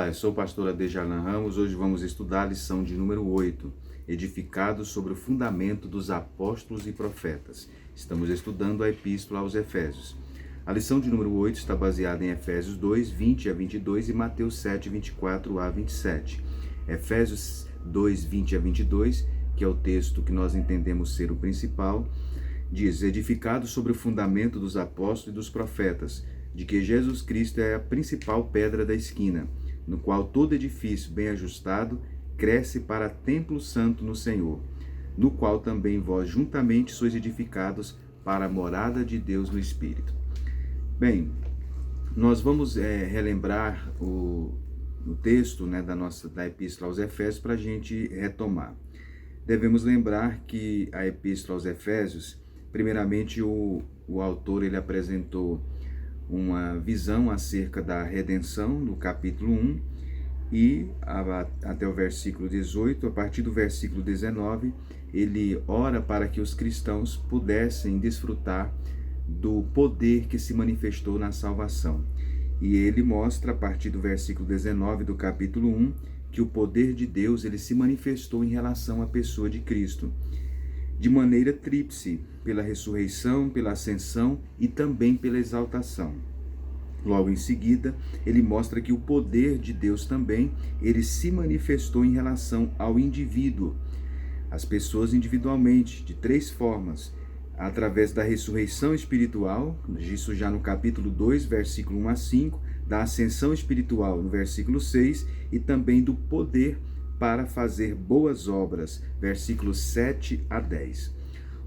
eu sou o pastor Adejalan Ramos. Hoje vamos estudar a lição de número 8, edificados sobre o fundamento dos apóstolos e profetas. Estamos estudando a epístola aos Efésios. A lição de número 8 está baseada em Efésios 2, 20 a 22 e Mateus 7, 24 a 27. Efésios 2, 20 a 22, que é o texto que nós entendemos ser o principal, diz: edificados sobre o fundamento dos apóstolos e dos profetas, de que Jesus Cristo é a principal pedra da esquina, no qual todo edifício bem ajustado cresce para templo santo no Senhor, no qual também vós juntamente sois edificados para a morada de Deus no Espírito. Bem, nós vamos relembrar o texto da epístola aos Efésios para a gente retomar. Devemos lembrar que a epístola aos Efésios, primeiramente o autor ele apresentou uma visão acerca da redenção no capítulo 1 e até o versículo 18. A partir do versículo 19, ele ora para que os cristãos pudessem desfrutar do poder que se manifestou na salvação. E ele mostra, a partir do versículo 19 do capítulo 1, que o poder de Deus ele se manifestou em relação à pessoa de Cristo, de maneira tríplice, pela ressurreição, pela ascensão e também pela exaltação. Logo em seguida, ele mostra que o poder de Deus também, ele se manifestou em relação ao indivíduo, as pessoas individualmente, de três formas: através da ressurreição espiritual, isso já no capítulo 2, versículo 1 a 5, da ascensão espiritual no versículo 6, e também do poder para fazer boas obras, versículos 7 a 10.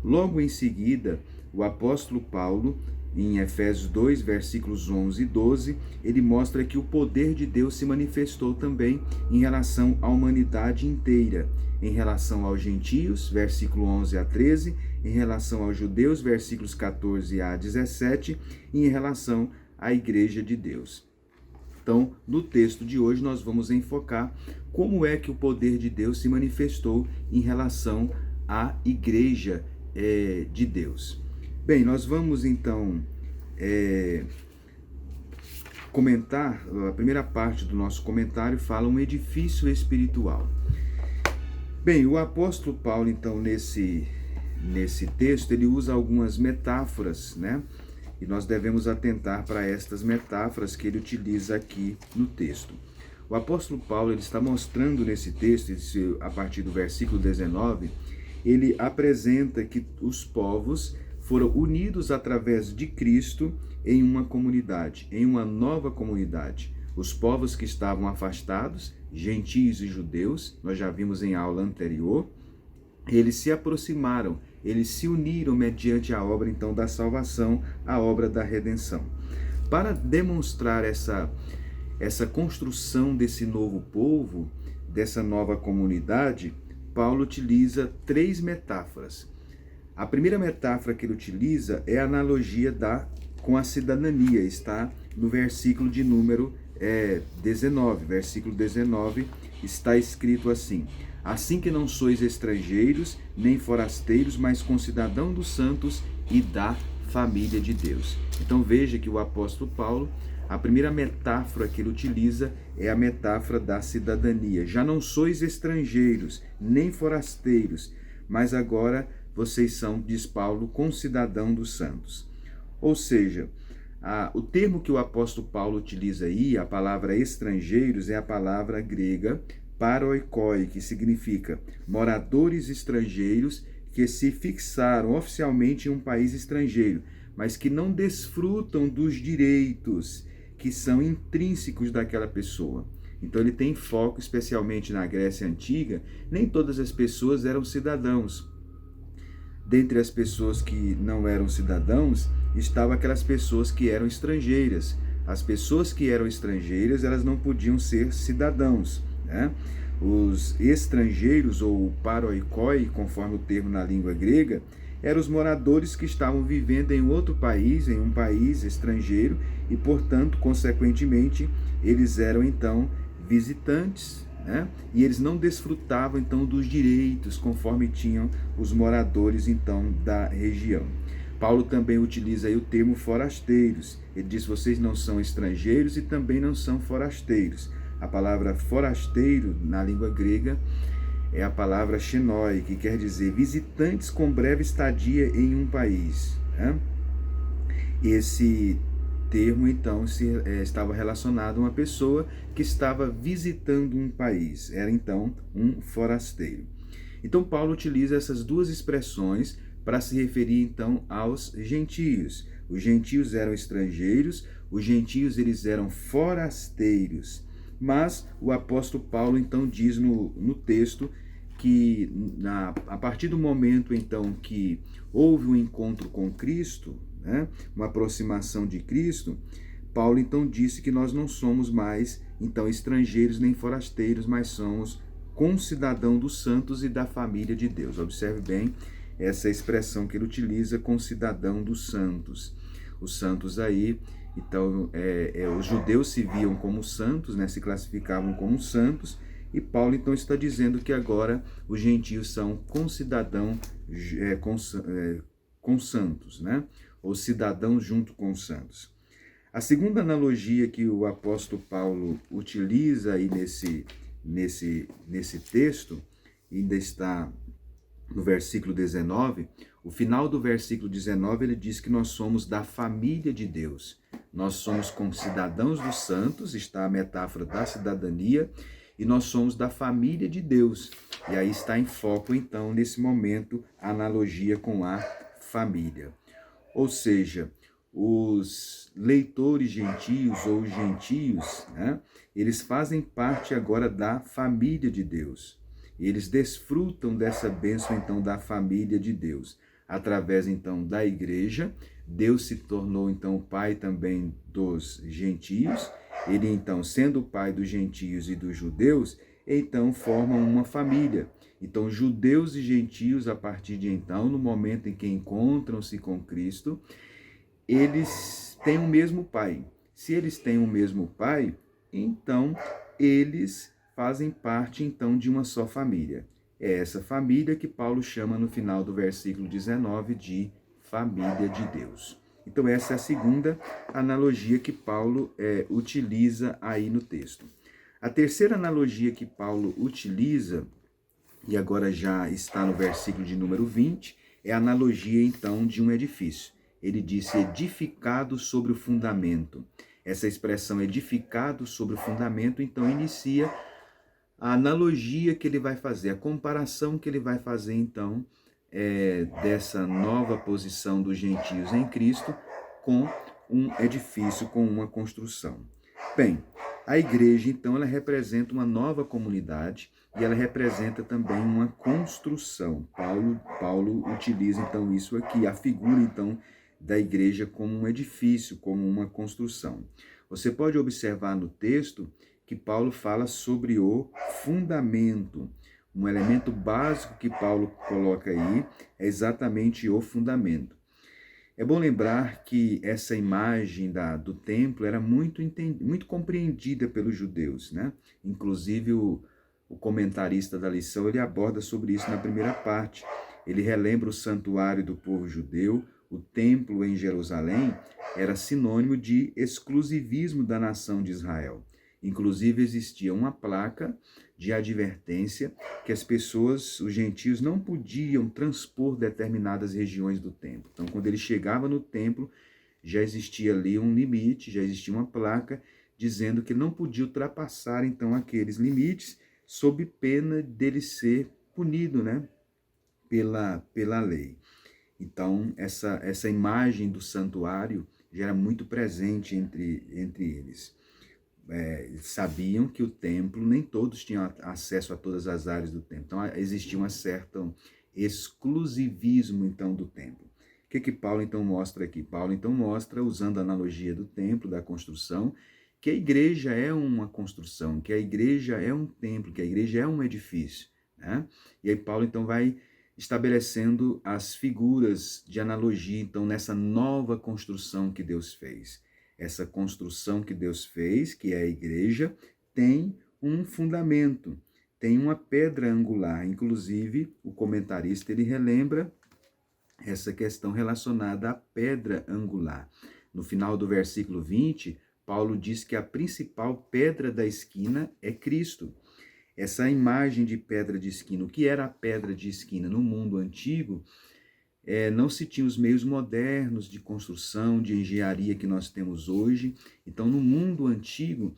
Logo em seguida, o apóstolo Paulo, em Efésios 2, versículos 11 e 12, ele mostra que o poder de Deus se manifestou também em relação à humanidade inteira, em relação aos gentios, versículo 11 a 13, em relação aos judeus, versículos 14 a 17, e em relação à igreja de Deus. Então, no texto de hoje, nós vamos enfocar como é que o poder de Deus se manifestou em relação à igreja de Deus. Bem, nós vamos então comentar. A primeira parte do nosso comentário fala um edifício espiritual. Bem, o apóstolo Paulo, então, nesse texto, ele usa algumas metáforas, né? E nós devemos atentar para estas metáforas que ele utiliza aqui no texto. O apóstolo Paulo ele está mostrando nesse texto, a partir do versículo 19, ele apresenta que os povos foram unidos através de Cristo em uma comunidade, em uma nova comunidade. Os povos que estavam afastados, gentios e judeus, nós já vimos em aula anterior, eles se aproximaram, eles se uniram mediante a obra então da salvação, a obra da redenção. Para demonstrar essa construção desse novo povo, dessa nova comunidade, Paulo utiliza três metáforas. A primeira metáfora que ele utiliza é a analogia com a cidadania, está no versículo de número 19. Versículo 19 está escrito assim: assim que não sois estrangeiros, nem forasteiros, mas concidadãos dos santos e da família de Deus. Então veja que o apóstolo Paulo, a primeira metáfora que ele utiliza é a metáfora da cidadania. Já não sois estrangeiros, nem forasteiros, mas agora vocês são, diz Paulo, concidadão dos santos. Ou seja, o termo que o apóstolo Paulo utiliza aí, a palavra estrangeiros, é a palavra grega paroikoi, que significa moradores estrangeiros que se fixaram oficialmente em um país estrangeiro, mas que não desfrutam dos direitos que são intrínsecos daquela pessoa. Então ele tem foco especialmente na Grécia Antiga, nem todas as pessoas eram cidadãos. Dentre as pessoas que não eram cidadãos, estavam aquelas pessoas que eram estrangeiras. As pessoas que eram estrangeiras, elas não podiam ser cidadãos, né? Os estrangeiros, ou paroikoi, conforme o termo na língua grega, eram os moradores que estavam vivendo em outro país, em um país estrangeiro, e, portanto, consequentemente, eles eram, então, visitantes, né? E eles não desfrutavam, então, dos direitos conforme tinham os moradores, então, da região. Paulo também utiliza aí o termo forasteiros. Ele diz: vocês não são estrangeiros e também não são forasteiros. A palavra forasteiro, na língua grega, é a palavra xenoi, que quer dizer visitantes com breve estadia em um país, né? Esse termo, então, estava relacionado a uma pessoa que estava visitando um país. Era, então, um forasteiro. Então, Paulo utiliza essas duas expressões para se referir, então, aos gentios. Os gentios eram estrangeiros, os gentios eles eram forasteiros. Mas o apóstolo Paulo, então, diz no texto que a partir do momento, então, que houve um encontro com Cristo, né, uma aproximação de Cristo, Paulo, então, disse que nós não somos mais, então, estrangeiros nem forasteiros, mas somos concidadão dos santos e da família de Deus. Observe bem essa expressão que ele utiliza, concidadão dos santos. Os santos aí, então, os judeus se viam como santos, né, se classificavam como santos, e Paulo, então, está dizendo que agora os gentios são concidadão com santos, né, ou cidadãos junto com os santos. A segunda analogia que o apóstolo Paulo utiliza aí nesse texto, ainda está no versículo 19, o final do versículo 19, ele diz que nós somos da família de Deus. Nós somos como cidadãos dos santos, está a metáfora da cidadania, e nós somos da família de Deus. E aí está em foco, então, nesse momento, a analogia com a família. Ou seja, os leitores gentios ou gentios, né, eles fazem parte agora da família de Deus. Eles desfrutam dessa bênção, então, da família de Deus. Através, então, da igreja, Deus se tornou, então, o pai também dos gentios. Ele, então, sendo o pai dos gentios e dos judeus, então formam uma família. Então, judeus e gentios, a partir de então, no momento em que encontram-se com Cristo, eles têm o mesmo pai. Se eles têm o mesmo pai, então eles fazem parte, então, de uma só família. É essa família que Paulo chama no final do versículo 19 de família de Deus. Então, essa é a segunda analogia que Paulo utiliza aí no texto. A terceira analogia que Paulo utiliza, e agora já está no versículo de número 20, é a analogia, então, de um edifício. Ele disse edificado sobre o fundamento. Essa expressão edificado sobre o fundamento, então, inicia a analogia que ele vai fazer, a comparação que ele vai fazer, então, dessa nova posição dos gentios em Cristo com um edifício, com uma construção. Bem, a igreja, então, ela representa uma nova comunidade e ela representa também uma construção. Paulo utiliza, então, isso aqui, a figura, então, da igreja como um edifício, como uma construção. Você pode observar no texto que Paulo fala sobre o fundamento. Um elemento básico que Paulo coloca aí é exatamente o fundamento. É bom lembrar que essa imagem do templo era muito compreendida pelos judeus, né? Inclusive o comentarista da lição, ele aborda sobre isso na primeira parte. Ele relembra o santuário do povo judeu, o templo em Jerusalém era sinônimo de exclusivismo da nação de Israel. Inclusive existia uma placa de advertência que as pessoas, os gentios, não podiam transpor determinadas regiões do templo. Então, quando ele chegava no templo, já existia ali um limite, já existia uma placa dizendo que não podia ultrapassar, então, aqueles limites, sob pena dele ser punido, né, pela lei. Então, essa imagem do santuário já era muito presente entre eles. Sabiam que o templo, nem todos tinham acesso a todas as áreas do templo. Então, existia um certo exclusivismo, então, do templo. O que Paulo, então, mostra aqui? Paulo, então, mostra, usando a analogia do templo, da construção, que a igreja é uma construção, que a igreja é um templo, que a igreja é um edifício, né? E aí Paulo, então, vai estabelecendo as figuras de analogia, então, nessa nova construção que Deus fez. Essa construção que Deus fez, que é a igreja, tem um fundamento, tem uma pedra angular. Inclusive, o comentarista, ele relembra essa questão relacionada à pedra angular. No final do versículo 20, Paulo diz que a principal pedra da esquina é Cristo. Essa imagem de pedra de esquina, o que era a pedra de esquina no mundo antigo, não se tinha os meios modernos de construção, de engenharia que nós temos hoje. Então, no mundo antigo,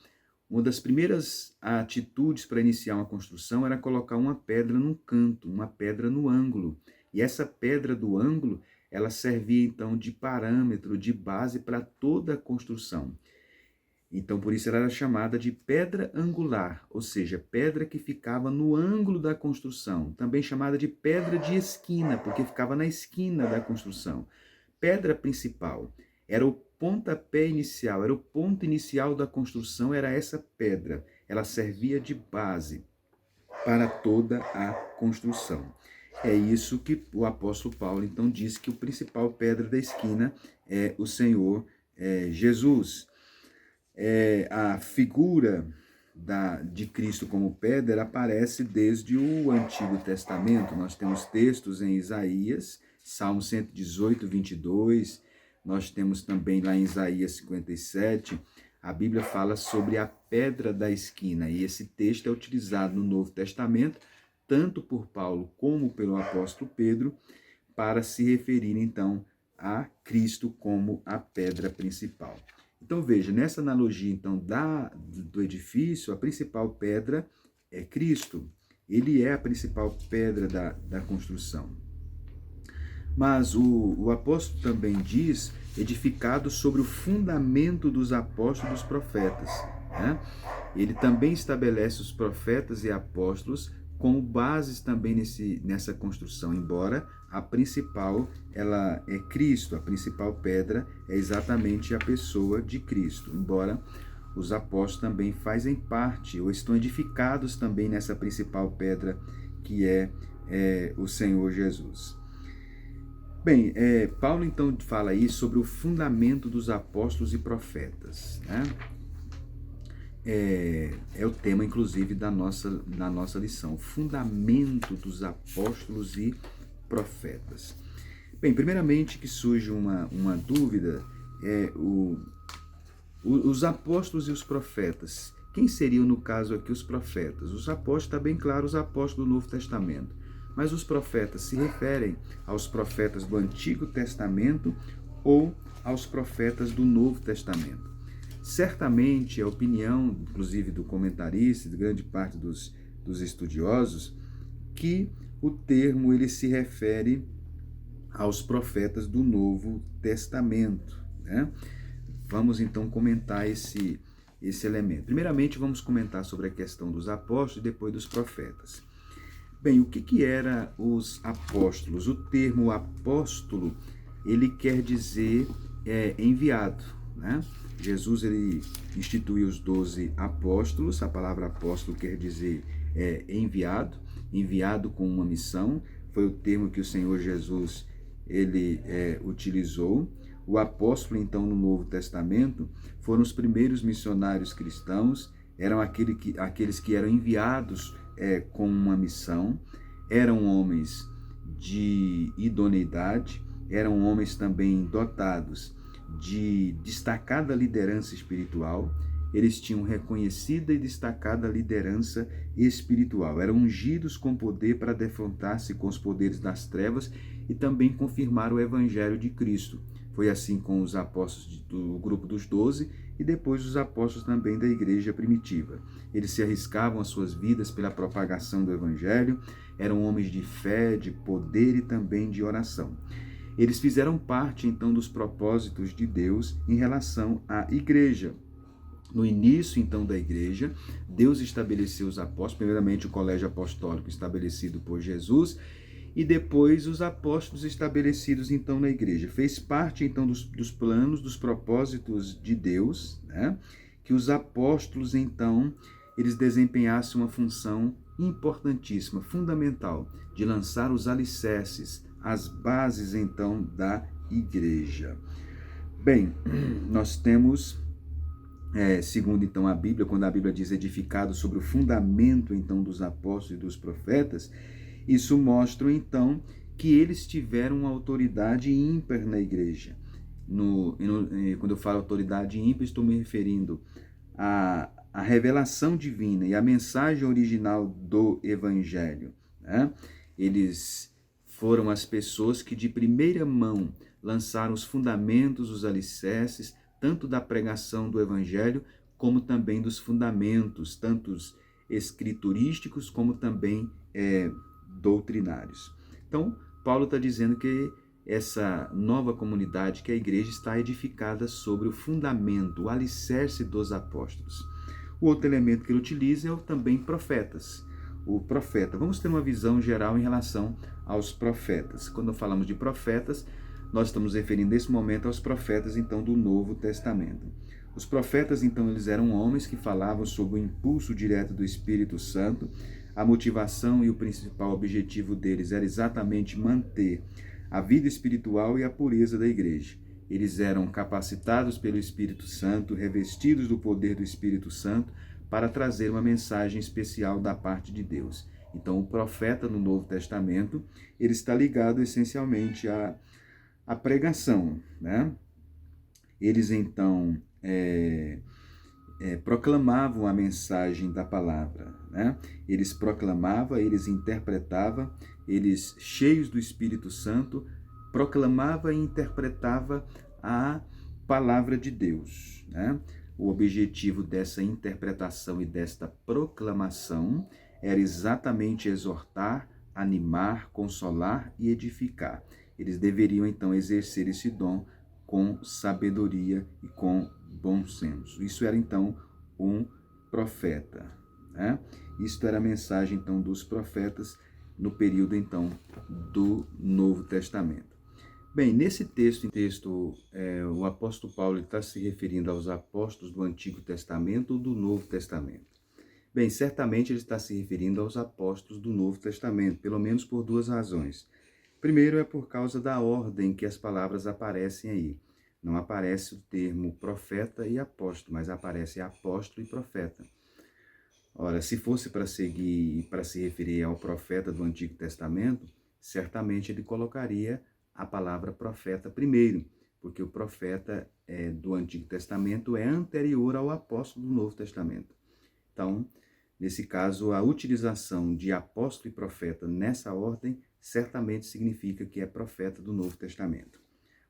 uma das primeiras atitudes para iniciar uma construção era colocar uma pedra num canto, uma pedra no ângulo. E essa pedra do ângulo, ela servia então de parâmetro, de base para toda a construção. Então, por isso ela era chamada de pedra angular, ou seja, pedra que ficava no ângulo da construção. Também chamada de pedra de esquina, porque ficava na esquina da construção. Pedra principal era o pontapé inicial, era o ponto inicial da construção, era essa pedra. Ela servia de base para toda a construção. É isso que o apóstolo Paulo, então, diz que o principal pedra da esquina é o Senhor Jesus. A figura de Cristo como pedra aparece desde o Antigo Testamento. Nós temos textos em Isaías, Salmo 118, 22, nós temos também lá em Isaías 57, a Bíblia fala sobre a pedra da esquina, e esse texto é utilizado no Novo Testamento, tanto por Paulo como pelo apóstolo Pedro, para se referir então a Cristo como a pedra principal. Então veja, nessa analogia então do edifício, a principal pedra é Cristo. Ele é a principal pedra da construção. Mas o apóstolo também diz, edificado sobre o fundamento dos apóstolos e dos profetas. Né? Ele também estabelece os profetas e apóstolos como bases também nessa construção, embora a principal ela é Cristo, a principal pedra é exatamente a pessoa de Cristo, embora os apóstolos também fazem parte, ou estão edificados também nessa principal pedra que é o Senhor Jesus. Bem, Paulo então fala aí sobre o fundamento dos apóstolos e profetas, né? É o tema, inclusive, da nossa lição, o fundamento dos apóstolos e profetas. Bem, primeiramente que surge uma dúvida, os apóstolos e os profetas. Quem seriam, no caso aqui, os profetas? Os apóstolos, está bem claro, os apóstolos do Novo Testamento. Mas os profetas se referem aos profetas do Antigo Testamento ou aos profetas do Novo Testamento? Certamente a opinião, inclusive do comentarista, de grande parte dos estudiosos, que o termo ele se refere aos profetas do Novo Testamento, né? Vamos então comentar esse elemento. Primeiramente vamos comentar sobre a questão dos apóstolos e depois dos profetas. Bem, o que eram os apóstolos? O termo apóstolo, ele quer dizer enviado, né? Jesus ele instituiu os 12 apóstolos, a palavra apóstolo quer dizer enviado com uma missão, foi o termo que o Senhor Jesus ele utilizou. O apóstolo então no Novo Testamento foram os primeiros missionários cristãos, eram aqueles que eram enviados com uma missão, eram homens de idoneidade, eram homens também dotados de destacada liderança espiritual, eles tinham reconhecida e destacada liderança espiritual, eram ungidos com poder para defrontar-se com os poderes das trevas e também confirmar o evangelho de Cristo. Foi assim com os apóstolos do grupo dos 12 e depois os apóstolos também da igreja primitiva. Eles se arriscavam as suas vidas pela propagação do evangelho, eram homens de fé, de poder e também de oração. Eles fizeram parte, então, dos propósitos de Deus em relação à igreja. No início, então, da igreja, Deus estabeleceu os apóstolos, primeiramente o colégio apostólico estabelecido por Jesus, e depois os apóstolos estabelecidos, então, na igreja. Fez parte, então, dos planos, dos propósitos de Deus, né? Que os apóstolos, então, eles desempenhassem uma função importantíssima, fundamental, de lançar os alicerces, as bases, então, da igreja. Bem, nós temos, segundo, então, a Bíblia, quando a Bíblia diz edificado sobre o fundamento, então, dos apóstolos e dos profetas, isso mostra, então, que eles tiveram uma autoridade ímpar na igreja. quando eu falo autoridade ímpar, estou me referindo à revelação divina e à mensagem original do Evangelho, né? Eles foram as pessoas que de primeira mão lançaram os fundamentos, os alicerces, tanto da pregação do Evangelho, como também dos fundamentos, tanto os escriturísticos, como também doutrinários. Então, Paulo está dizendo que essa nova comunidade, que a igreja, está edificada sobre o fundamento, o alicerce dos apóstolos. O outro elemento que ele utiliza é também profetas. O profeta. Vamos ter uma visão geral em relação aos profetas. Quando falamos de profetas, nós estamos referindo nesse momento aos profetas, então, do Novo Testamento. Os profetas, então, eles eram homens que falavam sob o impulso direto do Espírito Santo. A motivação e o principal objetivo deles era exatamente manter a vida espiritual e a pureza da igreja. Eles eram capacitados pelo Espírito Santo, revestidos do poder do Espírito Santo, para trazer uma mensagem especial da parte de Deus. Então, o profeta no Novo Testamento, ele está ligado essencialmente à pregação, né? Eles, então, proclamavam a mensagem da palavra, né? Eles proclamavam, eles interpretavam, eles, cheios do Espírito Santo, proclamava e interpretava a palavra de Deus, né? O objetivo dessa interpretação e desta proclamação era exatamente exortar, animar, consolar e edificar. Eles deveriam, então, exercer esse dom com sabedoria e com bom senso. Isso era, então, um profeta, né? Isto era a mensagem, então, dos profetas no período, então, do Novo Testamento. Bem, nesse texto, o apóstolo Paulo está se referindo aos apóstolos do Antigo Testamento ou do Novo Testamento? Bem, certamente ele está se referindo aos apóstolos do Novo Testamento, pelo menos por duas razões. Primeiro é por causa da ordem que as palavras aparecem aí. Não aparece o termo profeta e apóstolo, mas aparece apóstolo e profeta. Ora, se fosse para se referir ao profeta do Antigo Testamento, certamente ele colocaria a palavra profeta primeiro, porque o profeta do Antigo Testamento é anterior ao apóstolo do Novo Testamento. Então, nesse caso, a utilização de apóstolo e profeta nessa ordem certamente significa que é profeta do Novo Testamento.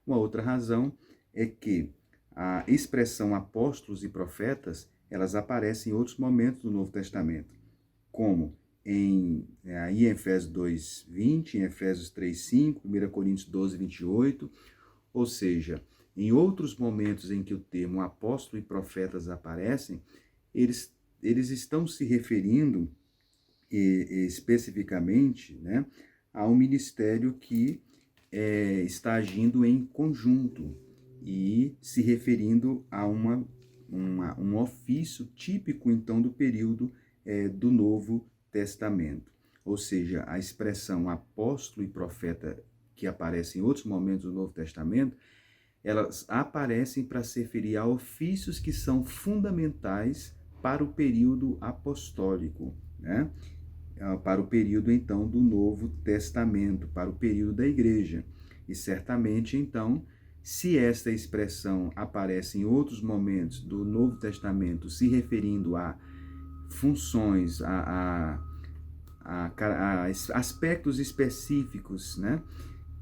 Uma outra razão é que a expressão apóstolos e profetas, elas aparecem em outros momentos do Novo Testamento, como em Efésios 2:20, em Efésios 3:5, 1 Coríntios 12:28, ou seja, em outros momentos em que o termo apóstolo e profetas aparecem, eles estão se referindo especificamente, né, a um ministério que está agindo em conjunto e se referindo a um ofício típico, então, do período do Novo Testamento. Ou seja, a expressão apóstolo e profeta que aparece em outros momentos do Novo Testamento, elas aparecem para se referir a ofícios que são fundamentais para o período apostólico, né? Para o período, então, do Novo Testamento, para o período da igreja. E certamente, então, se esta expressão aparece em outros momentos do Novo Testamento, se referindo a funções, a aspectos específicos, né,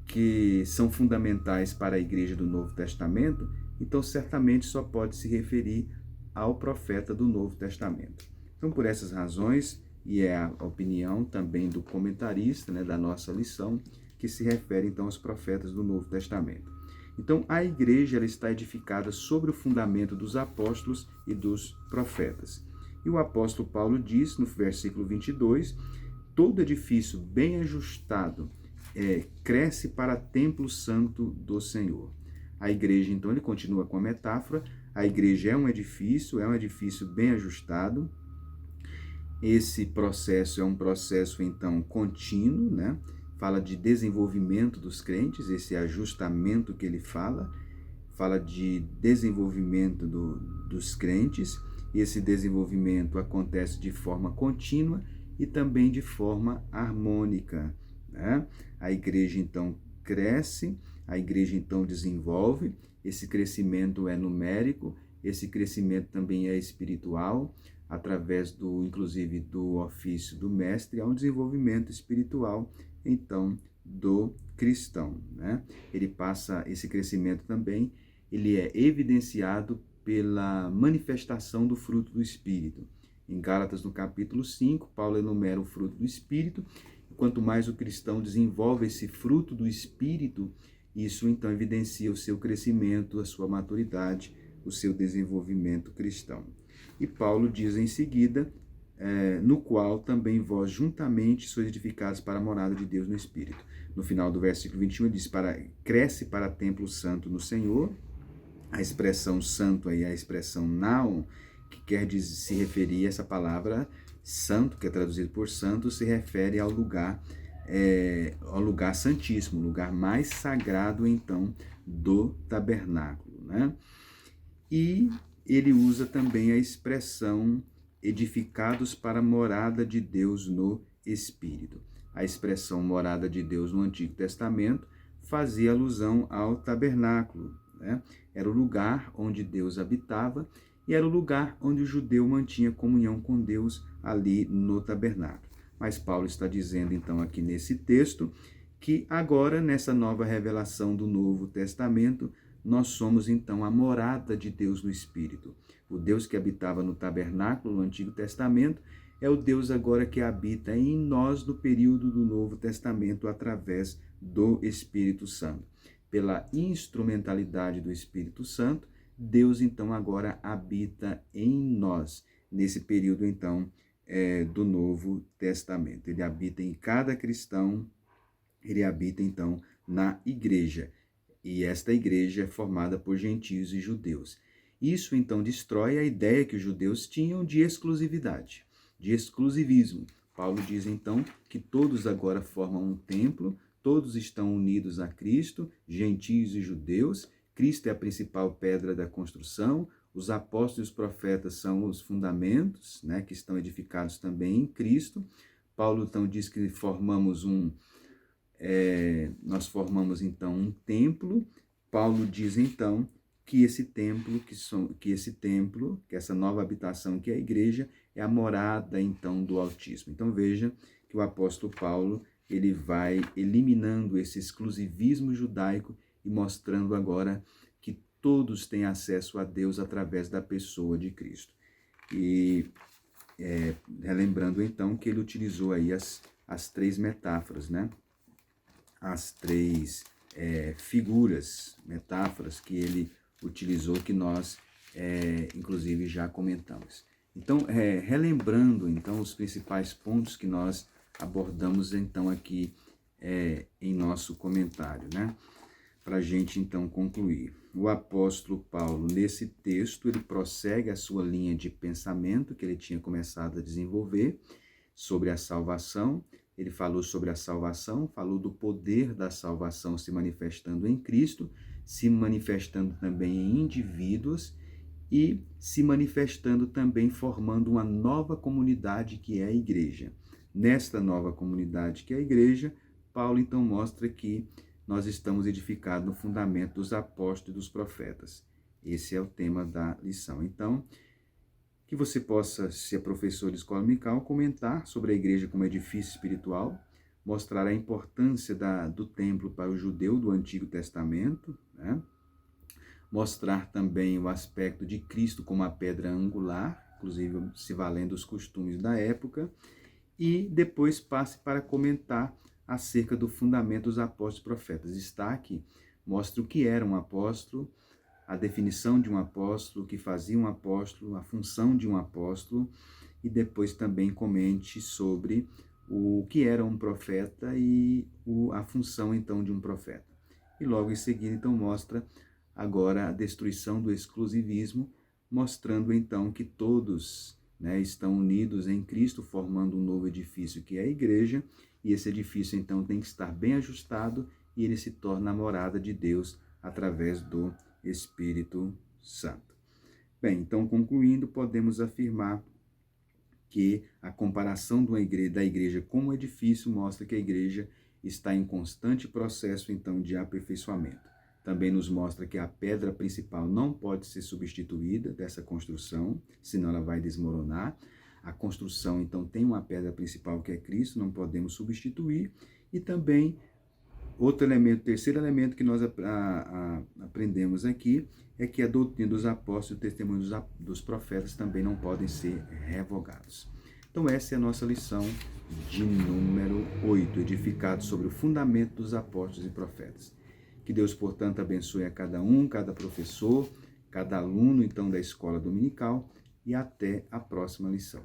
que são fundamentais para a igreja do Novo Testamento, então certamente só pode se referir ao profeta do Novo Testamento. Então, por essas razões, e é a opinião também do comentarista, né, da nossa lição, que se refere então aos profetas do Novo Testamento. Então, a igreja ela está edificada sobre o fundamento dos apóstolos e dos profetas. E o apóstolo Paulo diz no versículo 22, todo edifício bem ajustado cresce para templo santo do Senhor. A igreja, então, ele continua com a metáfora, a igreja é um edifício bem ajustado. Esse processo é um processo, então, contínuo, né? Fala de desenvolvimento dos crentes, esse ajustamento que ele fala de desenvolvimento dos crentes. Esse desenvolvimento acontece de forma contínua e também de forma harmônica, né? A igreja, então, cresce A igreja então desenvolve, esse crescimento é numérico, esse crescimento também é espiritual, através inclusive do ofício do mestre, há um desenvolvimento espiritual, então, do cristão, né? Ele passa, esse crescimento também, ele é evidenciado pela manifestação do fruto do Espírito. Em Gálatas, no capítulo 5, Paulo enumera o fruto do Espírito. Quanto mais o cristão desenvolve esse fruto do Espírito, isso então evidencia o seu crescimento, a sua maturidade, o seu desenvolvimento cristão. E Paulo diz em seguida, no qual também vós juntamente sois edificados para a morada de Deus no Espírito. No final do versículo 21 ele diz, cresce para templo santo no Senhor. A expressão santo aí é a expressão naon, que quer dizer, se referir a essa palavra santo, que é traduzido por santo, se refere ao lugar santíssimo, o lugar mais sagrado então do tabernáculo, né? E ele usa também a expressão edificados para a morada de Deus no Espírito. A expressão morada de Deus no Antigo Testamento fazia alusão ao tabernáculo, né? Era o lugar onde Deus habitava e era o lugar onde o judeu mantinha comunhão com Deus ali no tabernáculo. Mas Paulo está dizendo então aqui nesse texto que agora, nessa nova revelação do Novo Testamento, nós somos então a morada de Deus no Espírito. O Deus que habitava no tabernáculo no Antigo Testamento é o Deus agora que habita em nós no período do Novo Testamento através do Espírito Santo. Pela instrumentalidade do Espírito Santo, Deus então agora habita em nós, nesse período então do Novo Testamento. Ele habita em cada cristão, ele habita então na igreja. E esta igreja é formada por gentios e judeus. Isso então destrói a ideia que os judeus tinham de exclusividade, de exclusivismo. Paulo diz então que todos agora formam um templo, todos estão unidos a Cristo, gentios e judeus. Cristo é a principal pedra da construção, os apóstolos e os profetas são os fundamentos, né, que estão edificados também em Cristo. Paulo então diz que nós formamos então um templo. Paulo diz então que esse templo, que essa nova habitação que é a igreja, é a morada então do Altíssimo. Então veja que o apóstolo Paulo, ele vai eliminando esse exclusivismo judaico e mostrando agora que todos têm acesso a Deus através da pessoa de Cristo. E relembrando então que ele utilizou aí as três metáforas, né? As três figuras, metáforas que ele utilizou, que nós, inclusive, já comentamos. Então, relembrando, então, os principais pontos que nós abordamos, então, aqui em nosso comentário, né? Para a gente, então, concluir. O apóstolo Paulo, nesse texto, ele prossegue a sua linha de pensamento que ele tinha começado a desenvolver sobre a salvação. Ele falou sobre a salvação, falou do poder da salvação se manifestando em Cristo, se manifestando também em indivíduos e se manifestando também formando uma nova comunidade que é a igreja. Nesta nova comunidade que é a igreja, Paulo então mostra que nós estamos edificados no fundamento dos apóstolos e dos profetas. Esse é o tema da lição. Então, que você possa, se é professor de escola dominical, comentar sobre a igreja como edifício espiritual, mostrar a importância do templo para o judeu do Antigo Testamento, né? Mostrar também o aspecto de Cristo como a pedra angular, inclusive se valendo dos costumes da época, e depois passe para comentar acerca do fundamento dos apóstolos e profetas. Destaque, mostra o que era um apóstolo, a definição de um apóstolo, o que fazia um apóstolo, a função de um apóstolo, e depois também comente sobre o que era um profeta e a função então de um profeta. E logo em seguida então mostra agora a destruição do exclusivismo, mostrando então que todos, né, estão unidos em Cristo, formando um novo edifício que é a igreja, e esse edifício então tem que estar bem ajustado e ele se torna a morada de Deus através do Espírito Santo. Bem, então concluindo, podemos afirmar que a comparação da igreja como edifício mostra que a igreja está em constante processo, então, de aperfeiçoamento. Também nos mostra que a pedra principal não pode ser substituída dessa construção, senão ela vai desmoronar. A construção, então, tem uma pedra principal que é Cristo, não podemos substituir. E também, outro elemento, terceiro elemento que nós aprendemos aqui, é que a doutrina dos apóstolos e o testemunho dos profetas também não podem ser revogados. Então essa é a nossa lição de número 8, edificado sobre o fundamento dos apóstolos e profetas. Que Deus, portanto, abençoe a cada um, cada professor, cada aluno, então, da escola dominical, e até a próxima lição.